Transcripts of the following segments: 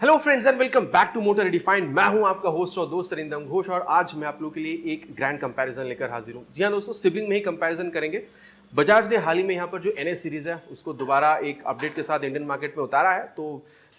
Hello friends and welcome back to motor redefined. मैं हूं आपका होस्ट और दोस्त अरिंदम घोष और आज मैं आप लोगों के लिए एक ग्रैंड कंपैरिजन लेकर हाजिर हूं। जी हां दोस्तों, सिबलिंग में ही कंपैरिजन करेंगे। बजाज ने हाल ही में यहां पर जो NS सीरीज है उसको दोबारा एक अपडेट के साथ इंडियन मार्केट में उतारा है। तो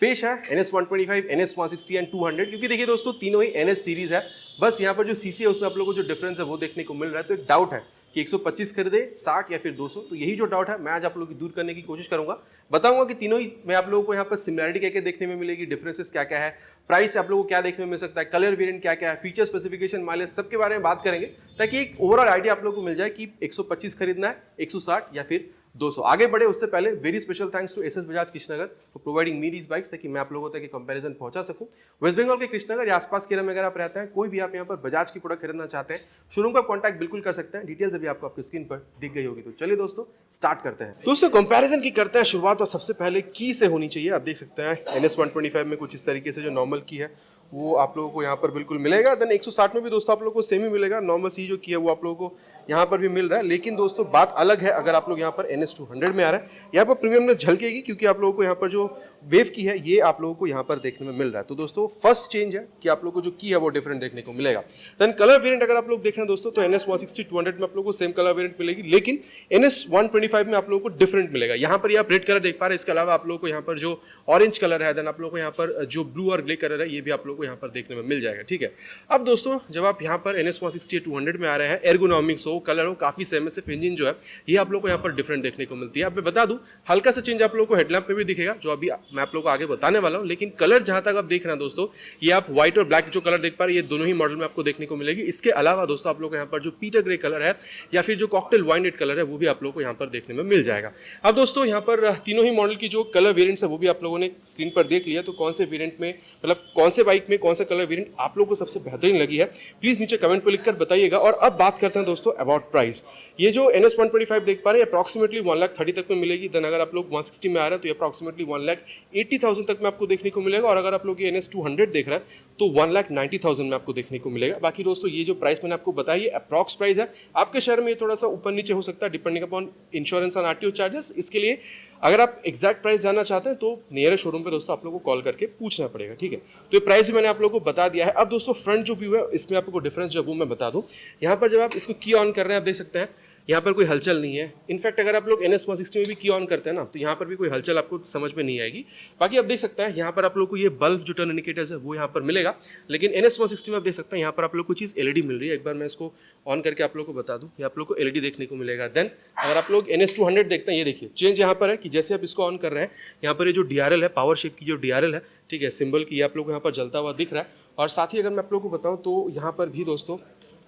पेश है NS 125, NS 160 एंड 200, क्योंकि देखिए दोस्तों तीनों ही NS सीरीज है। बस यहाँ पर जो सीसी है उसमें आप लोगों को जो डिफरेंस है वो देखने को मिल रहा है। तो एक डाउट है कि 125 खरीदे, 60 या फिर 200। तो यही जो डाउट है मैं आज आप लोगों की दूर करने की कोशिश करूंगा। बताऊंगा कि तीनों ही मैं आप लोगों को यहाँ पर सिमिलरिटी क्या क्या देखने में मिलेगी, डिफरेंसेस क्या क्या है, प्राइस आप लोगों को क्या देखने में मिल सकता है, कलर वेरिएंट क्या क्या है, फीचर स्पेसिफिकेशन, माइलेज, सबके बारे में बात करेंगे ताकि एक ओवरऑल आइडिया आप लोगों को मिल जाए कि 125 खरीदना है, 160 या फिर 200। आगे बढ़े उससे पहले very special thanks to SS Bajaj Krishnanagar for providing me these bikes ताकि मैं आप लोगों तक एक कंपैरिजन पहुंचा सकूं। वेस्ट बंगाल के कृष्णनगर या आसपास के एरिया में अगर आप रहते हैं, कोई भी आप यहाँ पर बजाज की प्रोडक्ट खरीदना चाहते हैं, शोरूम पर कॉन्टैक्ट बिल्कुल कर सकते हैं। डिटेल्स अभी आपको आपकी स्क्रीन पर दिख गई होगी। तो चलिए दोस्तों स्टार्ट करते हैं। दोस्तों कंपैरिजन की करते हैं शुरुआत, और सबसे पहले की से होनी चाहिए। आप देख सकते हैं NS 125 में कुछ इस तरीके से जो नॉर्मल की है वो आप लोगों को यहाँ पर बिल्कुल मिलेगा। देन 160 में भी दोस्तों आप लोगों को सेम ही मिलेगा। नॉर्मल सी जो की है वो आप लोगों को यहाँ पर भी मिल रहा है। लेकिन दोस्तों बात अलग है अगर आप लोग यहाँ पर NS 200 में आ रहा है, यहाँ पर प्रीमियमनेस झलकेगी क्योंकि आप लोगों को यहाँ पर जो वेव की है ये आप लोगों को यहाँ पर देखने में मिल रहा है। तो दोस्तों फर्स्ट चेंज है कि आप लोगों को जो की है वो डिफरेंट देखने को मिलेगा। देन कलर वेरिएंट अगर आप लोग देख रहे हैं दोस्तों, तो NS 160 200 में आप लोगों को सेम कलर वेरिएंट मिलेगी, लेकिन NS 125 में आप लोगों को डिफरेंट मिलेगा। यहाँ पर आप रेड कलर देख पा रहे हैं, इसके अलावा आप लोगों को यहाँ पर जो ऑरेंज कलर है, देन आप लोगों को यहाँ पर जो ब्लू और ग्रे कलर है ये भी आप लोगों को यहाँ पर देखने में मिल जाएगा। ठीक है, अब दोस्तों जब आप यहाँ पर NS 160 200 में आ रहे हैं, एर्गोनॉमिक्स हो, कलर हो, काफी सेम है, सिर्फ इंजन जो है ये आप लोगों को यहाँ पर डिफरेंट देखने को मिलती है। अब मैं बता दूं हल्का सा चेंज आप लोगों को हेडलैम्प में भी दिखेगा, जो अभी मैं आप लोगों को आगे बताने वाला हूं। लेकिन कलर जहां तक आप देख रहे हैं दोस्तों, ये आप व्हाइट और ब्लैक जो कलर देख पा रहे हैं ये दोनों ही मॉडल में आपको देखने को मिलेगी। इसके अलावा दोस्तों आप लोग यहाँ पर जो पीटर ग्रे कलर है या फिर जो कॉकटेल वाइन रेड कलर है वो भी आप लोगों को यहाँ पर देखने में मिल जाएगा। अब दोस्तों यहाँ पर तीनों ही मॉडल की जो कलर वेरिएंट्स है वो भी आप लोगों ने स्क्रीन पर देख लिया। तो कौन से वेरिएंट में, मतलब कौन से बाइक में कौन सा कलर वेरिएंट आप लोगों को सबसे बेहतरीन लगी है, प्लीज नीचे कमेंट पर लिखकर बताइएगा। और अब बात करते हैं दोस्तों अबाउट प्राइस। ये जो NS 125 देख पा रहे हैं अप्रॉक्सीमेटली 1,30,000 तक में मिलेगी। देन अगर आप लोग 160 में आ रहे हैं तो ये अप्रॉक्सीमेटली 1,80,000 तक में आपको देखने को मिलेगा। और अगर आप लोग ये NS 200 देख रहे हैं तो 1,90,000 में आपको देखने को मिलेगा। बाकी दोस्तों ये जो प्राइस मैंने आपको बताया ये अप्रॉक्स प्राइस है। आपके शहर में ये थोड़ा सा ऊपर नीचे हो सकता है depending upon insurance and RTO charges. इसके लिए अगर आप एग्जैक्ट प्राइस जानना चाहते हैं तो नियरेस्ट शोरूम पे दोस्तों आप लोगों को कॉल करके पूछना पड़ेगा। ठीक है, तो ये प्राइस भी मैंने आप लोगों को बता दिया है। अब दोस्तों फ्रंट जो व्यू है इसमें आपको डिफरेंस जो वो मैं बता दूं। यहाँ पर जब आप इसको की ऑन कर रहे हैं आप देख सकते हैं यहाँ पर कोई हलचल नहीं है। इनफैक्ट अगर आप लोग NS 160 में भी की ऑन करते हैं ना तो यहाँ पर भी कोई हलचल आपको समझ में नहीं आएगी। बाकी आप देख सकते हैं यहाँ पर आप लोग को ये बल्ब जो टर्न इंडिकेटर्स है वो यहाँ पर मिलेगा। लेकिन NS 160 में आप देख सकते हैं यहाँ पर आप लोग को चीज़ LED मिल रही है। एक बार मैं इसको ऑन करके आप लोग को बता दूँ, ये आप लोग को LED देखने को मिलेगा। देन अगर आप लोग NS 200 देखते हैं, ये देखिए चेंज यहाँ पर है कि जैसे आप इसको ऑन कर रहे हैं यहाँ पर ये जो DRL है, पावर शेप की जो DRL है, ठीक है, सिंबल की, आप लोग को यहाँ पर जलता हुआ दिख रहा है। और साथ ही अगर मैं आप लोग को बताऊँ तो यहाँ पर भी दोस्तों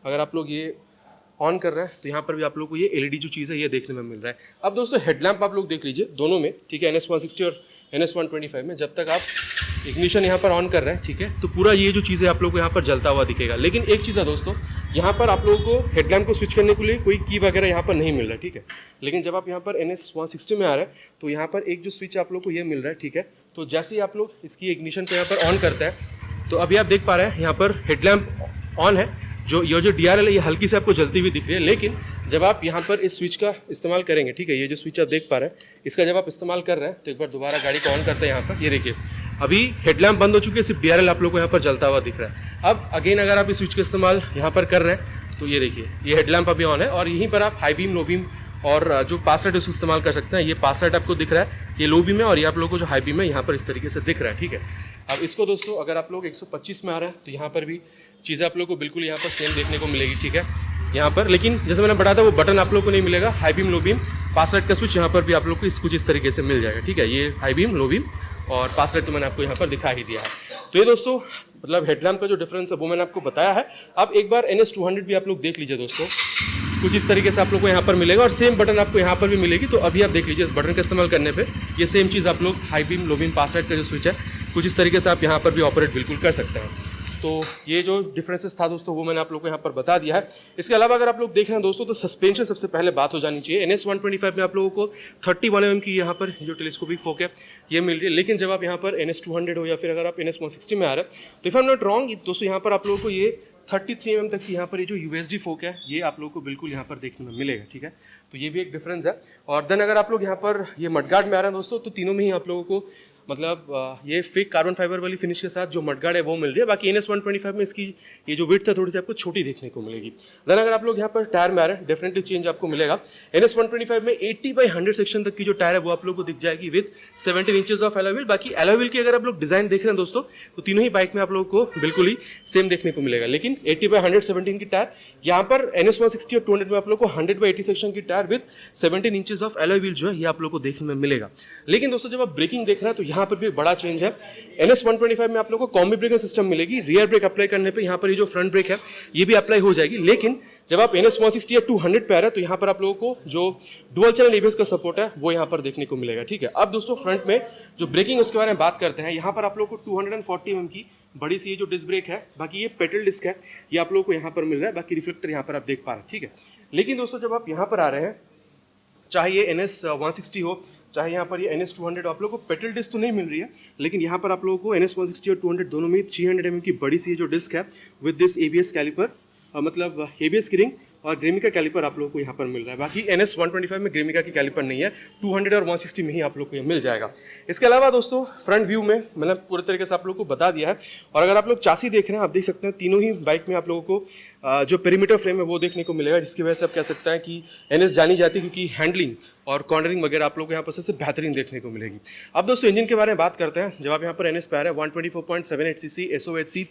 अगर आप लोग ये ऑन कर रहे हैं तो यहाँ पर भी आप लोग को ये LED जो चीज़ है ये देखने में मिल रहा है। अब दोस्तों हेडलैम्प आप लोग देख लीजिए दोनों में, ठीक है, NS 160 और NS 125 में जब तक आप इग्निशन यहाँ पर ऑन कर रहे हैं, ठीक है, तो पूरा ये जो चीज़ है आप लोग को यहाँ पर जलता हुआ दिखेगा। लेकिन एक चीज़ है दोस्तों, यहाँ पर आप लोगों को हेडलैम्प को स्विच करने के लिए कोई की वगैरह यहाँ पर नहीं मिल रहा है। ठीक है, लेकिन जब आप यहाँ पर NS 160 में आ रहे हैं तो यहाँ पर एक जो स्विच आप लोग को ये मिल रहा है। ठीक है, तो जैसे ही आप लोग इसकी इग्निशन को यहाँ पर ऑन करते हैं तो अभी आप देख पा रहे हैं यहाँ पर हेडलैम्प ऑन है। जो ये जो DRL है ये हल्की से आपको जलती हुई दिख रही है। लेकिन जब आप यहाँ पर इस स्विच का इस्तेमाल करेंगे, ठीक है, ये जो स्विच आप देख पा रहे हैं इसका जब आप इस्तेमाल कर रहे हैं तो एक बार दोबारा गाड़ी को ऑन करते हैं। यहाँ पर ये देखिए अभी हेडलैम्प बंद हो चुकी है, सिर्फ DRL आप लोग को यहाँ पर जलता हुआ दिख रहा है। अब अगेन अगर आप इस स्विच का इस्तेमाल यहाँ पर कर रहे हैं तो ये देखिए ये हेडलैम्प अभी ऑन है। और यहीं पर आप हाई बीम, लो बीम और जो पास लाइट उसको इस्तेमाल कर सकते हैं। ये पास लाइट आपको दिख रहा है, ये लो बीम है, और ये आप लोगों को जो हाई बीम है यहाँ पर इस तरीके से दिख रहा है। ठीक है, अब इसको दोस्तों अगर आप लोग 125 में आ रहे हैं तो यहाँ पर भी चीज़ें आप लोग को बिल्कुल यहाँ पर सेम देखने को मिलेगी। ठीक है, यहाँ पर लेकिन जैसे मैंने बताया था वो बटन आप लोग को नहीं मिलेगा। हाई बीम, लो बीम, पास लाइट का स्विच यहाँ पर भी आप लोग को कुछ इस तरीके से मिल जाएगा। ठीक है, ये हाई बीम, लो बीम और पास लाइट तो मैंने आपको यहाँ पर दिखा ही दिया है। तो ये दोस्तों मतलब हेडलैम्प का जो डिफरेंस है वो मैंने आपको बताया है। अब एक बार NS 200 भी आप लोग देख लीजिए दोस्तों, कुछ इस तरीके से आप लोग को यहाँ पर मिलेगा और सेम बटन आपको यहाँ पर भी मिलेगी। तो अभी आप देख लीजिए इस बटन का इस्तेमाल करने पे ये सेम चीज़ आप लोग हाई बीम, लो बीम, पास लाइट का जो स्विच है कुछ इस तरीके से आप यहाँ पर भी ऑपरेट बिल्कुल कर सकते हैं। तो ये जो डिफरेंसेस था दोस्तों वो मैंने आप लोग को यहाँ पर बता दिया है। इसके अलावा अगर आप लोग देख रहे हैं दोस्तों तो सस्पेंशन सबसे पहले बात हो जानी चाहिए। NS 125 में आप लोगों को 31 mm की यहाँ पर जो टेलीस्कोपिक फोक है ये मिल रही है। लेकिन जब आप यहाँ पर NS 200 हो या फिर अगर आप NS 160 में आ रहे हैं तो if I am not wrong दोस्तों यहाँ पर आप लोगों को ये 33 mm तक की यहाँ पर ये जो USD फोक है ये आप लोगों को बिल्कुल यहाँ पर देखने में मिलेगा। ठीक है, तो ये भी एक डिफरेंस है। और देन अगर आप लोग यहाँ पर ये मडगार्ड में आ रहे हैं दोस्तों तो तीनों में ही आप लोगों को मतलब ये फेक कार्बन फाइबर वाली फिनिश के साथ जो मडगार्ड है वो मिल रही है। बाकी NS 125 में इसकी ये जो विड्थ है थोड़ी सी आपको छोटी देखने को मिलेगी। देन अगर आप लोग यहाँ पर टायर में आ रहे हैं, डेफिनेटली चेंज आपको मिलेगा। NS 125 में 80/100 सेक्शन तक की जो टायर है वो आप लोग को दिख जाएगी with 17 inches of alloy wheel. बाकी एलॉय व्हील की अगर आप लोग डिजाइन देख रहे हैं दोस्तों, तो तीनों ही बाइक में आप लोगों को बिल्कुल ही सेम देखने को मिलेगा। लेकिन 80/100 17 की टायर, यहाँ पर NS 160 और 200 में आप लोग को 100/80 सेक्शन की tyre with 17 inches of alloy wheel जो है ये आप लोग को देखने में मिलेगा। लेकिन दोस्तों जब आप ब्रेकिंग देख रहे हैं तो यहाँ पर भी बड़ा चेंज है। NS 125 में आप लोग को कॉम्बी ब्रेकर सिस्टम मिलेगी। रियर ब्रेक अप्लाई करने पे यहाँ पर ये जो फ्रंट ब्रेक है ये भी अप्लाई हो जाएगी। लेकिन जब आप NS 160 या 200 पे आ रहे हैं तो यहाँ पर आप लोगों को जो डुअल चैनल ABS का सपोर्ट है वो यहाँ पर देखने को मिलेगा। ठीक है, अब दोस्तों फ्रंट में जो ब्रेकिंग उसके बारे में बात करते हैं। यहाँ पर आप लोगों को 240 mm की बड़ी सी ये जो डिस्क ब्रेक है, बाकी ये पेडल डिस्क है, ये आप लोगों को यहाँ पर मिल रहा है। बाकी रिफ्लेक्टर यहाँ पर आप देख पा रहे हैं। ठीक है, लेकिन दोस्तों जब आप यहाँ पर आ रहे हैं, चाहे ये NS 160 हो चाहे यहाँ पर ये NS 200, आप लोगों को पेडल डिस्क तो नहीं मिल रही है, लेकिन यहाँ पर आप लोगों को NS 160 और 200 दोनों में 300 mm की बड़ी सी जो डिस्क है विद दिस ABS कैलिपर, मतलब ABS की रिंग और ग्रेमिका कैलिपर आप लोगों को यहाँ पर मिल रहा है। बाकी NS 125 में ग्रेमिका की कैलिपर नहीं है, 200 और 160 में ही आप लोग को ये मिल जाएगा। इसके अलावा दोस्तों फ्रंट व्यू में मैंने पूरे तरीके से आप लोग को बता दिया है। और अगर आप लोग चासी देख रहे हैं, आप देख सकते हैं तीनों ही बाइक में आप लोगों को जो पेरीमीटर फ्रेम है वो देखने को मिलेगा, जिसकी वजह से आप कह सकते हैं कि NS जानी जाती है, क्योंकि हैंडलिंग और कॉर्नरिंग वगैरह आप लोग को यहाँ पर सबसे बेहतरीन देखने को मिलेगी। अब दोस्तों इंजन के बारे में बात करते हैं। जब आप यहाँ पर NS पे आ रहे हैं, 124.78 cc SOHC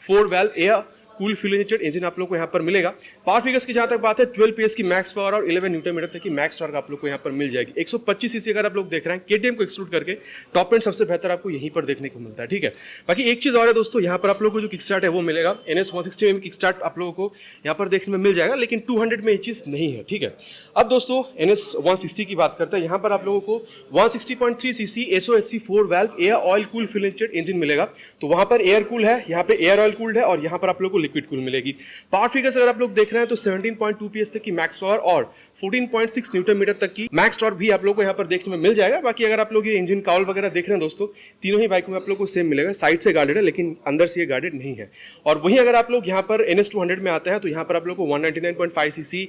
4 valve air cool fuel injected engine आप लोग को यहाँ पर मिलेगा। पावर फिगर्स की जहाँ तक बात है, 12 PS की मैक्स पावर और 11 न्यूटन मीटर तक की मैक्स टॉर्क आप लोग को यहाँ पर मिल जाएगी। 125 cc अगर आप लोग देख रहे हैं, KTM को एक्सक्लूड करके टॉप एंड सबसे बेहतर आपको यहीं पर देखने को मिलता है। ठीक है, बाकी एक चीज और है दोस्तों, यहाँ पर आप लोग को जो किक स्टार्ट है वो मिलेगा। NS 160 में किक स्टार्ट आप लोगों को यहाँ पर देखने में मिल जाएगा, लेकिन 200 में ये चीज नहीं है। ठीक है, अब दोस्तों NS 160 की बात करते हैं। यहाँ पर आप लोगों को 160.3 cc SOHC 4 valve air oil cool fuel injected engine मिलेगा। तो वहां पर एयर कूल है, यहाँ पे एयर ऑयल कूल्ड है, और यहाँ पर आप लोग को लिक्विड कूल मिलेगी। पावर फिगर्स अगर आप लोग देख रहे हैं तो 17.2 PS तक की मैक्स पावर और 14.6 न्यूटन मीटर तक की मैक्स टॉर्क भी आप लोग को यहाँ पर देखने में मिल जाएगा। बाकी अगर आप लोग ये इंजन काउल वगैरह देख रहे हैं दोस्तों, तीनों ही बाइकों में आप लोग को सेम मिलेगा। साइड से गार्डेड है लेकिन अंदर से ये गार्डेड नहीं है। और वहीं अगर आप लोग यहाँ पर NS 200 में आते हैं तो यहाँ पर आप लोग को 199.5 cc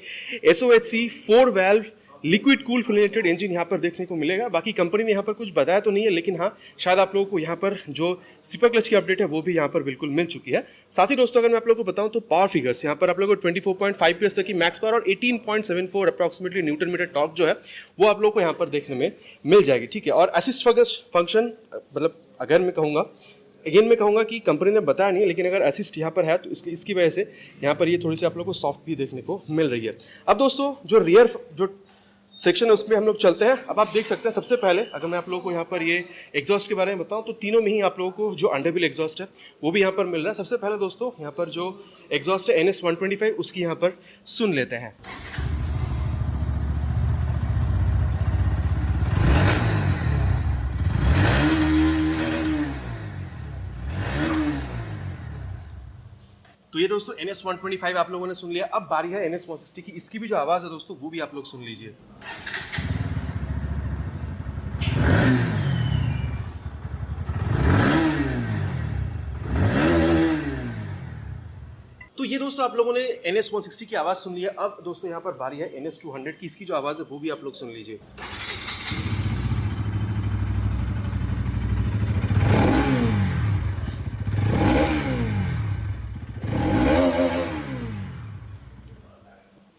SOHC 4 valve liquid cool fuel injected engine यहाँ पर देखने को मिलेगा। बाकी कंपनी ने यहाँ पर कुछ बताया तो नहीं है, लेकिन हाँ शायद आप लोगों को यहाँ पर जो सुपर क्लच की अपडेट है वो भी यहाँ पर बिल्कुल मिल चुकी है। साथ ही दोस्तों अगर मैं आप लोगों को बताऊं तो पावर फिगर्स यहाँ पर आप लोगों को 24.5 PS तक की मैक्स पावर और 18.74 अप्रॉक्सीमेटली न्यूटन मीटर टॉर्क जो है वो आप लोग को यहाँ पर देखने में मिल जाएगी। ठीक है, और असिस्ट फंक्शन, मतलब अगर मैं कहूँगा अगेन मैं कहूँगा कि कंपनी ने बताया नहीं, लेकिन अगर असिस्ट यहाँ पर है तो इसकी वजह से यहाँ पर ये थोड़ी सी आप लोग को सॉफ्ट भी देखने को मिल रही है। अब दोस्तों जो रियर जो सेक्शन है उसमें हम लोग चलते हैं। अब आप देख सकते हैं, सबसे पहले अगर मैं आप लोगों को यहाँ पर ये एग्जॉस्ट के बारे में बताऊं तो तीनों में ही आप लोगों को जो अंडरव्हील एग्जॉस्ट है वो भी यहाँ पर मिल रहा है। सबसे पहले दोस्तों यहाँ पर जो एग्जॉस्ट है NS 125 उसकी यहाँ पर सुन लेते हैं। तो ये दोस्तों NS 125 आप लोगों ने सुन लिया। अब बारी है NS 160 की। इसकी भी जो आवाज़ है दोस्तों वो भी आप लोग सुन लीजिए। तो ये दोस्तों आप लोगों ने NS 160 की आवाज़ सुन लिया। अब दोस्तों यहाँ पर बारी है NS 200 की। इसकी जो आवाज़ है वो भी आप लोग सुन लीजिए।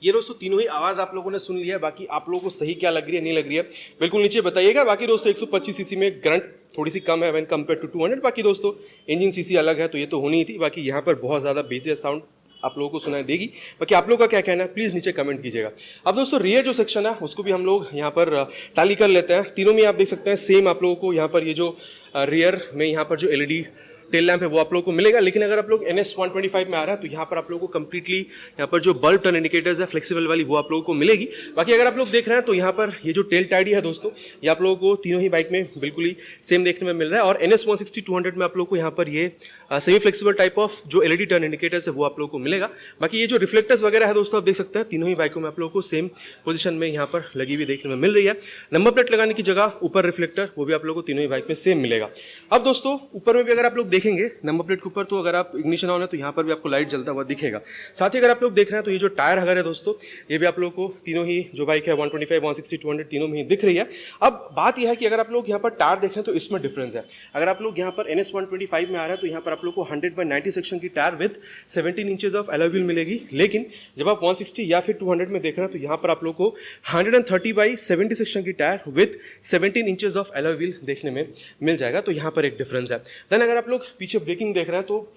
ये दोस्तों तीनों ही आवाज आप लोगों ने सुन लिया है। बाकी आप लोगों को सही क्या लग रही है, नहीं लग रही है, बिल्कुल नीचे बताइएगा। बाकी दोस्तों 125 cc में करंट थोड़ी सी कम है व्हेन कंपेयर टू 200। बाकी दोस्तों इंजन सीसी अलग है तो ये तो होनी ही थी। बाकी यहाँ पर बहुत ज़्यादा बेसिक साउंड आप लोगों को सुनाई देगी। बाकी आप लोगों का क्या कहना है प्लीज़ नीचे कमेंट कीजिएगा। अब दोस्तों रियर जो सेक्शन है उसको भी हम लोग यहाँ पर टैली कर लेते हैं। तीनों में आप देख सकते हैं सेम आप लोगों को यहाँ पर ये जो रियर में यहाँ पर जो LED टेल लैंप है वो आप लोगों को मिलेगा। लेकिन अगर आप लोग NS 125 में आ रहा है तो यहाँ पर आप लोगों को कंप्लीटली यहाँ पर जो बल्ब टर्न इंडिकेटर्स है फ्लेक्सिबल वाली वो आप लोगों को मिलेगी। बाकी अगर आप लोग देख रहे हैं तो यहाँ पर ये जो टेल टाइडी है दोस्तों ये आप लोगों को तीनों ही बाइक में बिल्कुल ही सेम देखने में मिल रहा है। और NS 160 200 में आप लोगों को यहाँ पर ये सेमी फ्लेक्सिबल टाइप ऑफ जो LED टर्न इंडिकेटर्स है वो आप लोगों को मिलेगा। बाकी ये जो रिफ्लेक्टर्स वगैरह है दोस्तों आप देख सकते हैं तीनों ही बाइकों में आप लोगों को सेम पोजीशन में यहाँ पर लगी हुई देखने में मिल रही है। नंबर प्लेट लगाने की जगह ऊपर रिफ्लेक्टर वो भी आप लोगों को तीनों ही बाइक में सेम मिलेगा। अब दोस्तों ऊपर में भी अगर आप लोग देखेंगे नंबर प्लेट के ऊपर, तो अगर आप इग्निशन ऑन है तो यहाँ पर भी आपको लाइट जलता हुआ दिखेगा। साथ ही अगर आप लोग देख रहे हैं तो ये जो टायर हगर है दोस्तों, ये भी आप लोगों को तीनों ही जो बाइक है 125, 160, 200 तीनों में ही दिख रही है। अब बात यह है कि अगर आप लोग यहाँ पर टायर देखें तो इसमें डिफरेंस है। अगर आप लोग यहाँ पर NS 125 में आ रहा है तो यहाँ पर आप लोग को 100/90 सेक्शन की tyre with 17 inches of alloy wheel मिलेगी, लेकिन जब आप 160 या फिर 200 में देख रहे हैं तो यहाँ पर आप लोग को 130/70 सेक्शन की tyre with 17 inches of alloy wheel देखने में मिल जाएगा। तो यहाँ पर एक डिफरेंस है। देन अगर आप लोग पीछे ब्रेकिंग देख रहे हैं तो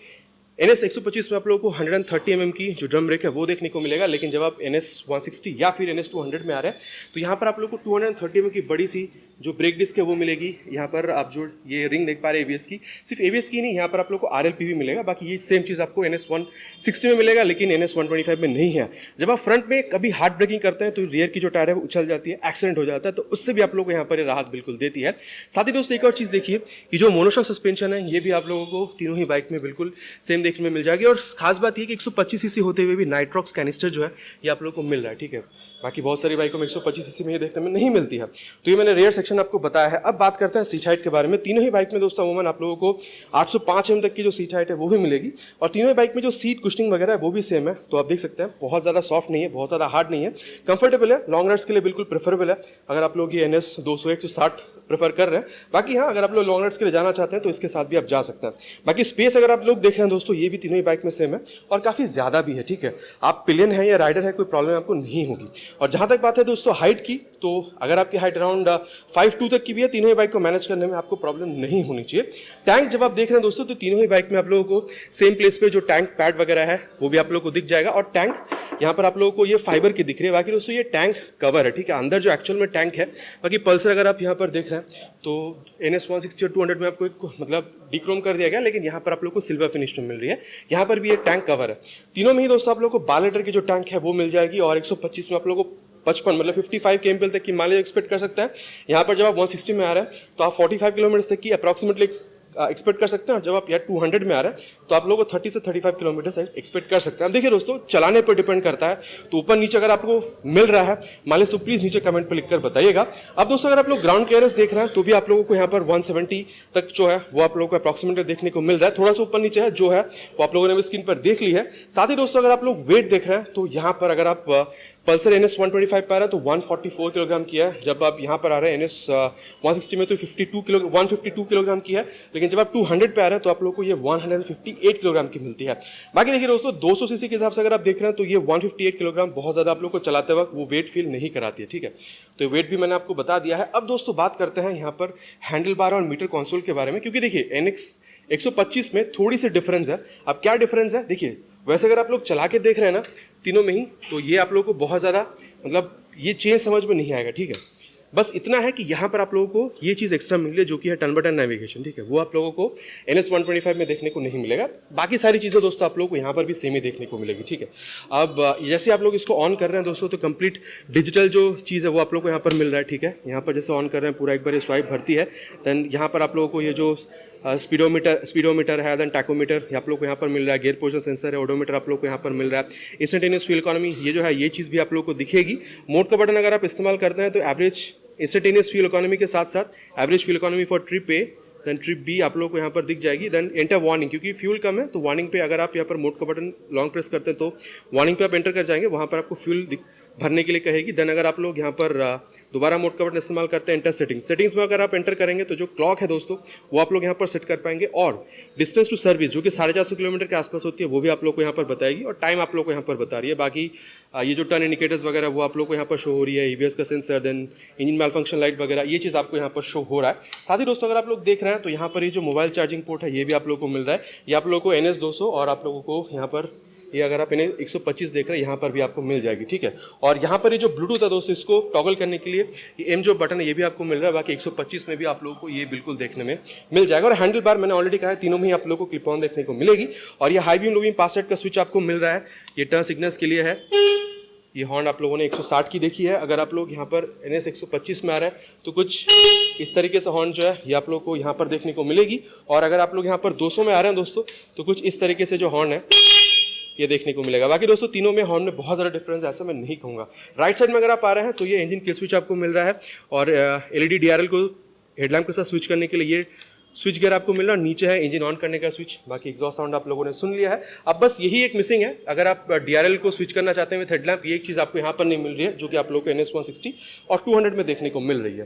NS 125 में आप लोगों को 130 mm की जो ड्रम ब्रेक है वो देखने को मिलेगा, लेकिन जब आप NS 160 या फिर NS 200 में आ रहे हैं तो यहाँ पर आप लोग को 230 mm की बड़ी सी जो ब्रेक डिस्क है वो मिलेगी। यहाँ पर आप जो ये रिंग देख पा रहे हैं ABS की, सिर्फ ABS की नहीं, यहाँ पर आप लोग को RLP भी मिलेगा। बाकी ये सेम चीज़ आपको NS 160 में मिलेगा, लेकिन NS 125 में नहीं है। जब आप फ्रंट में कभी हार्ड ब्रेकिंग करते हैं तो रियर की जो टायर है वो उछल जाती है, एक्सीडेंट हो जाता है, तो उससे भी आप लोग को यहाँ पर राहत बिल्कुल देती है। साथ ही दोस्तों एक और चीज़ देखिए, ये जो मोनोशॉक सस्पेंशन है ये भी आप लोगों को तीनों ही बाइक में बिल्कुल सेम देखने में मिल जाएगी। और खास बात ये कि 125 सीसी होते हुए भी नाइट्रॉक्स कैनिस्टर जो है ये आप लोगों को मिल रहा है, ठीक है। बाकी बहुत सारी बाइकों में 125 सीसी में ये देखने में नहीं मिलती है। तो ये मैंने रेयर सेक्शन आपको बताया है। अब बात करते हैं सीट हाइट के बारे में। तीनों ही बाइक में दोस्तों अमूमन आप लोगों को 805 mm तक की जो सीट हाइट है वो भी मिलेगी, और तीनों ही बाइक में जो सीट कुशनिंग वगैरह है वो भी सेम है। तो आप देख सकते हैं बहुत ज़्यादा सॉफ्ट नहीं है, बहुत ज़्यादा हार्ड नहीं है, कंफर्टेबल है, लॉन्ग राइड्स के लिए बिल्कुल प्रेफरेबल है अगर आप लोग ये NS 200-160 प्रेफर कर रहे हैं। बाकी हाँ, अगर आप लोग लॉन्ग राइड्स के लिए जाना चाहते हैं तो इसके साथ भी आप जा सकते हैं। बाकी स्पेस अगर आप लोग देख रहे हैं दोस्तों, ये भी तीनों ही बाइक में सेम है और काफ़ी ज़्यादा भी है, ठीक है। आप पिलियन है या राइडर है, कोई प्रॉब्लम आपको नहीं होगी। और जहाँ तक बात है दोस्तों हाइट की, तो अगर आपकी हाइट अराउंड 5'2" तक की भी है, तीनों ही बाइक को मैनेज करने में आपको प्रॉब्लम नहीं होनी चाहिए। टैंक जब आप देख रहे हैं दोस्तों तो तीनों ही बाइक में आप लोगों को सेम प्लेस पे जो टैंक पैड वगैरह है वो भी आप लोगों को दिख जाएगा, और टैंक यहाँ पर आप लोगों को ये फाइबर की दिख रही है। बाकी दोस्तों ये टैंक कवर है, ठीक है, अंदर जो एक्चुअल में टैंक है। बाकी पल्सर अगर आप यहाँ पर देख रहे हैं तो NS 160 और 200 में आपको एक मतलब डिक्रोम कर दिया गया, लेकिन यहाँ पर आप लोग को सिल्वर फिनिश में मिल रही है। यहाँ पर भी ये टैंक कवर है। तीनों में ही दोस्तों आप लोग को 12 लीटर की जो टैंक है वो मिल जाएगी, और 125 में आप लोग को 55 मतलब 55 kmpl तक की माइलेज एक्सपेक्ट कर सकते हैं। यहाँ पर जब आप 160 में आ रहे हैं तो आप 45 किलोमीटर तक की अप्रॉक्सीमेटली एक्सपेक्ट कर सकते हैं, और जब आप यार 200 में आ रहे हैं तो आप लोगों को 30 से 35 किलोमीटर एक्सपेक्ट कर सकते हैं। अब देखिए दोस्तों, चलाने पर डिपेंड करता है, तो ऊपर नीचे अगर आपको मिल रहा है माइलेज तो प्लीज नीचे कमेंट पर लिखकर बताइएगा। अब दोस्तों अगर आप लोग ग्राउंड क्लियरेंस देख रहे हैं तो भी आप लोगों को यहाँ पर 170 तक जो है वो आप लोगों को अप्रॉक्सीमेटली देखने को मिल रहा है। थोड़ा सा ऊपर नीचे है जो है वो आप लोगों ने स्क्रीन पर देख ली है। साथ ही दोस्तों अगर आप लोग वेट देख रहे हैं तो यहाँ पर अगर आप पल्सर NS 125 पे आ रहा है तो 144 किलोग्राम की है। जब आप यहाँ पर आ रहे हैं NS 160 में तो 152 किलोग्राम की है, लेकिन जब आप 200 पे आ रहे हैं तो आप लोग को ये 158 किलोग्राम की मिलती है। बाकी देखिए दोस्तों 200 सीसी के हिसाब से अगर आप देख रहे हैं तो ये 158 किलोग्राम बहुत ज़्यादा आप लोग को चलाते वक्त वो वेट फील नहीं कराती है, ठीक है। तो वेट भी मैंने आपको बता दिया है। अब दोस्तों बात करते हैं यहाँ पर हैंडल बार और मीटर कंसोल के बारे में, क्योंकि देखिए NX 125 में थोड़ी सी डिफरेंस है। अब क्या डिफरेंस है देखिए, वैसे अगर आप लोग चला के देख रहे हैं ना तीनों में ही, तो ये आप लोगों को बहुत ज़्यादा मतलब ये चेंज समझ में नहीं आएगा, ठीक है। बस इतना है कि यहाँ पर आप लोगों को ये चीज़ एक्स्ट्रा मिल रही है जो कि है टर्न बाय टर्न नेविगेशन, ठीक है। वो आप लोगों को NS 125 में देखने को नहीं मिलेगा। बाकी सारी चीज़ें दोस्तों आप लोगों को यहाँ पर भी सेम ही देखने को मिलेगी, ठीक है। अब जैसे आप लोग इसको ऑन कर रहे हैं दोस्तों तो कंप्लीट डिजिटल जो चीज़ है वो आप लोग को यहाँ पर मिल रहा है, ठीक है। यहाँ पर जैसे ऑन कर रहे हैं पूरा एक बार ये स्वाइप भरती है, देन यहाँ पर आप लोगों को ये जो स्पीडोमीटर है, देन टैकोमीटर आप लोग को यहाँ पर मिल रहा है, गियर पोजीशन सेंसर है, ओडोमीटर आप लोग को यहाँ पर मिल रहा है, इंस्टेंटेनियस फ्यूल इकोनॉमी ये जो है ये चीज़ भी आप लोग को दिखेगी। मोड का बटन अगर आप इस्तेमाल करते हैं तो एवरेज इंस्टेंटेनियस फ्यूल इकोनॉमी के साथ साथ average fuel economy for trip A, then trip B आप लोग को यहाँ पर दिख जाएगी। देन एंटर वार्निंग, क्योंकि फ्यूल कम है तो वार्निंग पे अगर आप यहाँ पर मोड का बटन लॉन्ग प्रेस करते हैं तो वार्निंग पे आप एंटर कर जाएंगे, वहाँ पर आपको फ्यूल भरने के लिए कहेगी। देन अगर आप लोग यहाँ पर दोबारा मोड का बटन इस्तेमाल करते हैं एंटर सेटिंग्स में अगर आप एंटर करेंगे तो जो क्लॉक है दोस्तों वो आप लोग यहाँ पर सेट कर पाएंगे, और डिस्टेंस टू सर्विस जो कि 450 किलोमीटर के आसपास होती है वो भी आप लोग को यहाँ पर बताएगी, और टाइम आप लोग को यहाँ पर बता रही है। बाकी ये जो टर्न इंडिकेटर्स वगैरह वो आप लोग को यहाँ पर शो हो रही है, ABS का सेंसर, देन इंजन मैल फंक्शन लाइट वगैरह ये चीज़ आपको यहाँ पर शो हो रहा है। साथ ही दोस्तों अगर आप लोग देख रहे हैं तो यहाँ पर ये जो मोबाइल चार्जिंग पोर्ट है ये भी आप लोग को मिल रहा है। ये आप लोग को NS 200 और आप लोगों को यहाँ पर ये अगर आप इन्हें 125 देख रहे हैं यहाँ पर भी आपको मिल जाएगी, ठीक है। और यहाँ पर ये जो ब्लूटूथ है दोस्तों इसको टॉगल करने के लिए ये एम जो बटन है ये भी आपको मिल रहा है। बाकी 125 में भी आप लोगों को ये बिल्कुल देखने में मिल जाएगा। और हैंडल बार मैंने ऑलरेडी कहा है तीनों में ही आप लोगों को क्लिप ऑन देखने को मिलेगी, और ये हाई बीम लो बीम पास साइड का स्विच आपको मिल रहा है, ये टर्न सिग्नल्स के लिए है। ये हॉर्न आप लोगों ने 160 की देखी है। अगर आप लोग यहाँ पर NS 125 में आ रहे हैं तो कुछ इस तरीके से हॉर्न जो है ये आप लोग को यहाँ पर देखने को मिलेगी, और अगर आप लोग यहाँ पर 200 में आ रहे हैं दोस्तों तो कुछ इस तरीके से जो हॉर्न है ये देखने को मिलेगा। बाकी दोस्तों तीनों में हॉर्न में बहुत ज़्यादा डिफरेंस है ऐसा मैं नहीं कहूँगा। राइट साइड में अगर आप आ रहे हैं तो ये इंजन किल स्विच आपको मिल रहा है, और LED DRL को हेडलैम्प के साथ स्विच करने के लिए ये स्विच गियर आपको मिल रहा है, नीचे है इंजन ऑन करने का स्विच, बाकी एग्जॉस्ट साउंड आप लोगों ने सुन लिया है। अब बस यही एक मिसिंग है, अगर आप DRL को स्विच करना चाहते हैं विद हेडलैम्प, ये एक चीज़ आपको यहाँ पर नहीं मिल रही है जो कि आप लोगों को NS 160 और 200 में देखने को मिल रही है।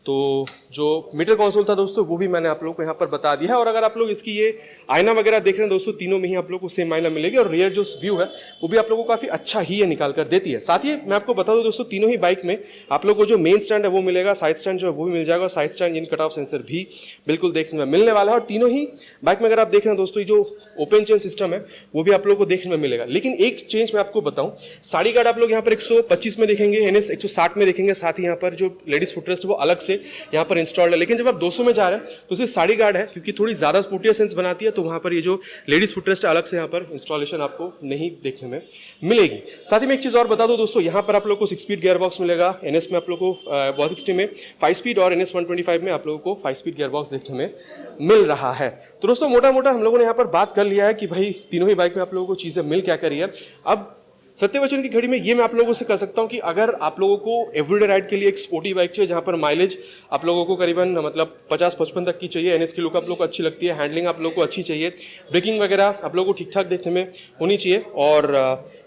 तो जो मीटर कंसोल था दोस्तों वो भी मैंने आप लोगों को यहाँ पर बता दिया है। और अगर आप लोग इसकी ये आईना वगैरह देख रहे हैं दोस्तों, तीनों में ही आप लोग को सेम आईना मिलेगी और रियर जो व्यू है वो भी आप लोगों को काफ़ी अच्छा ही है निकाल कर देती है। साथ ही मैं आपको बता दूं दोस्तों, तीनों ही बाइक में आप लोग को जो मेन स्टैंड है वो मिलेगा, साइड स्टैंड जो है वो भी मिल जाएगा, और side stand in cut off sensor भी बिल्कुल देखने में मिलने वाला है। और तीनों ही बाइक में अगर आप देख रहे हैं दोस्तों, जो ओपन चेन सिस्टम है वो भी आप लोगों को देखने में मिलेगा। लेकिन एक चेंज मैं आपको बताऊं, साड़ी गार्ड आप लोग यहाँ पर 125 में देखेंगे, NS 160 में देखेंगे, साथ ही यहाँ पर जो लेडीज फुटरेस्ट वो अलग से यहाँ पर इंस्टॉल्ड है। लेकिन जब आप 200 में जा रहे हैं तो सिर्फ साड़ी गार्ड है, क्योंकि थोड़ी ज्यादा स्पोर्टियर सेंस बनाती है, तो वहां पर ये जो लेडीज फुटरेस्ट अलग से यहाँ पर इंस्टॉलेशन आपको नहीं देखने में मिलेगी। साथ ही में एक चीज और बता दो दोस्तों, यहाँ पर आप लोग को 6 स्पीड गियर बॉक्स मिलेगा, NS में आप लोग को 160 में 5 स्पीड और NS 125 में आप लोगों को 5 स्पीड गियर बॉक्स देखने में मिल रहा है। तो दोस्तों मोटा मोटा हम लोगों ने यहाँ पर बात कर लिया है कि भाई तीनों ही बाइक में आप लोगों को चीजें मिल क्या करी है। अब सत्यवचन की घड़ी में ये मैं आप लोगों से कह सकता हूं कि अगर आप लोगों को एवरीडे राइड के लिए एक स्पोर्टी बाइक चाहिए जहां पर माइलेज आप लोगों को करीबन मतलब 50-55 तक की चाहिए, NS की लुक आप लोगों को अच्छी लगती है, हैंडलिंग आप लोगों को अच्छी चाहिए, ब्रेकिंग वगैरह आप लोगों को ठीक ठाक देखने में होनी चाहिए, और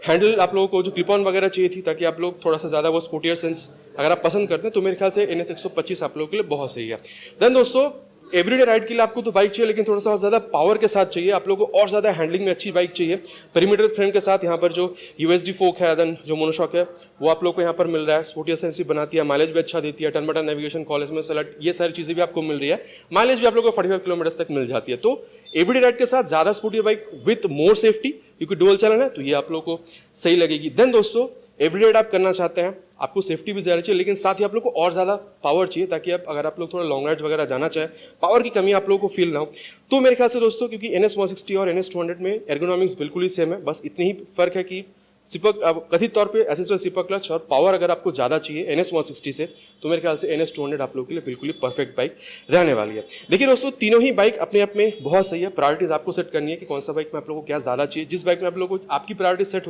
हैंडल आप लोगों को जो क्लिप ऑन वगैरह चाहिए थी ताकि आप लोग थोड़ा सा ज़्यादा वो स्पोर्टियर सेंस अगर आप पसंद करते हैं तो मेरे ख्याल से NS 125 आप लोगों के लिए बहुत सही है। देन दोस्तों एवरीडे राइड के लिए आपको तो बाइक चाहिए, लेकिन थोड़ा सा ज्यादा पावर के साथ चाहिए, आप लोगों को और ज्यादा हैंडलिंग में अच्छी बाइक चाहिए, पेरीमीटर फ्रेम के साथ यहाँ पर जो USD फोक है, देन जो मोनोशॉक है वो आप लोग को यहाँ पर मिल रहा है, स्पोर्टियर सेंसिव बनाती है, माइलेज भी अच्छा देती है, टर्न बटन नेविगेशन, कॉलेज में सेलेक्ट, ये सारी चीजें भी आपको मिल रही है, माइलेज भी आप लोग को 45 किलोमीटर तक मिल जाती है। तो एवरीडे राइड के साथ ज्यादा sportier bike with more safety, क्योंकि डुअल चैनल है तो ये आप लोग को सही लगेगी। देन दोस्तों एवरीडे राइड आप करना चाहते हैं, आपको सेफ्टी भी ज्यादा चाहिए, लेकिन साथ ही आप लोग को और ज्यादा पावर चाहिए, ताकि आप अगर आप लोग थोड़ा लॉन्ग राइड वगैरह जाना चाहें, पावर की कमी आप लोगों को फील ना हो। तो मेरे ख्याल से दोस्तों, क्योंकि NS 160 और NS 200 में एर्गोनॉमिक्स बिल्कुल ही सेम है, बस इतनी ही फर्क है कि कथित तौर पे एसिस्ट सिपर क्लच और पावर अगर आपको ज्यादा चाहिए NS 160 से, तो मेरे ख्याल से NS 200 आप लोगों के लिए बिल्कुल ही परफेक्ट बाइक रहने वाली है। देखिए दोस्तों, तीनों ही बाइक अपने आप में बहुत सही है, प्रायोरिटीज आपको सेट करनी है कि कौन सा बाइक में आप लोगों को क्या ज्यादा चाहिए, जिस बाइक में आप लोगों को आपकी प्रायोरिटी सेट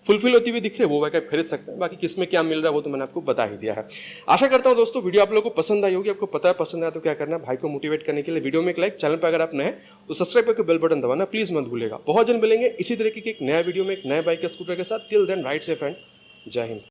फुलफिल होती हुई दिख रही है वो बाइक आप खरीद सकते हैं, बाकी किसमें क्या मिल रहा है वो तो मैंने आपको बता ही दिया है। आशा करता हूं दोस्तों वीडियो आप लोगों को पसंद आई होगी, आपको पता है पसंद आया तो क्या करना है, भाई को मोटिवेट करने के लिए वीडियो में एक लाइक, चैनल पर अगर आप नए तो सब्सक्राइब करके बेल बटन दबाना प्लीज मत भूलेगा। बहुत जल्द मिलेंगे इसी तरीके के एक नया वीडियो में एक नए बाइक या स्कूटर के साथ। Till then ride safe and जय हिंद।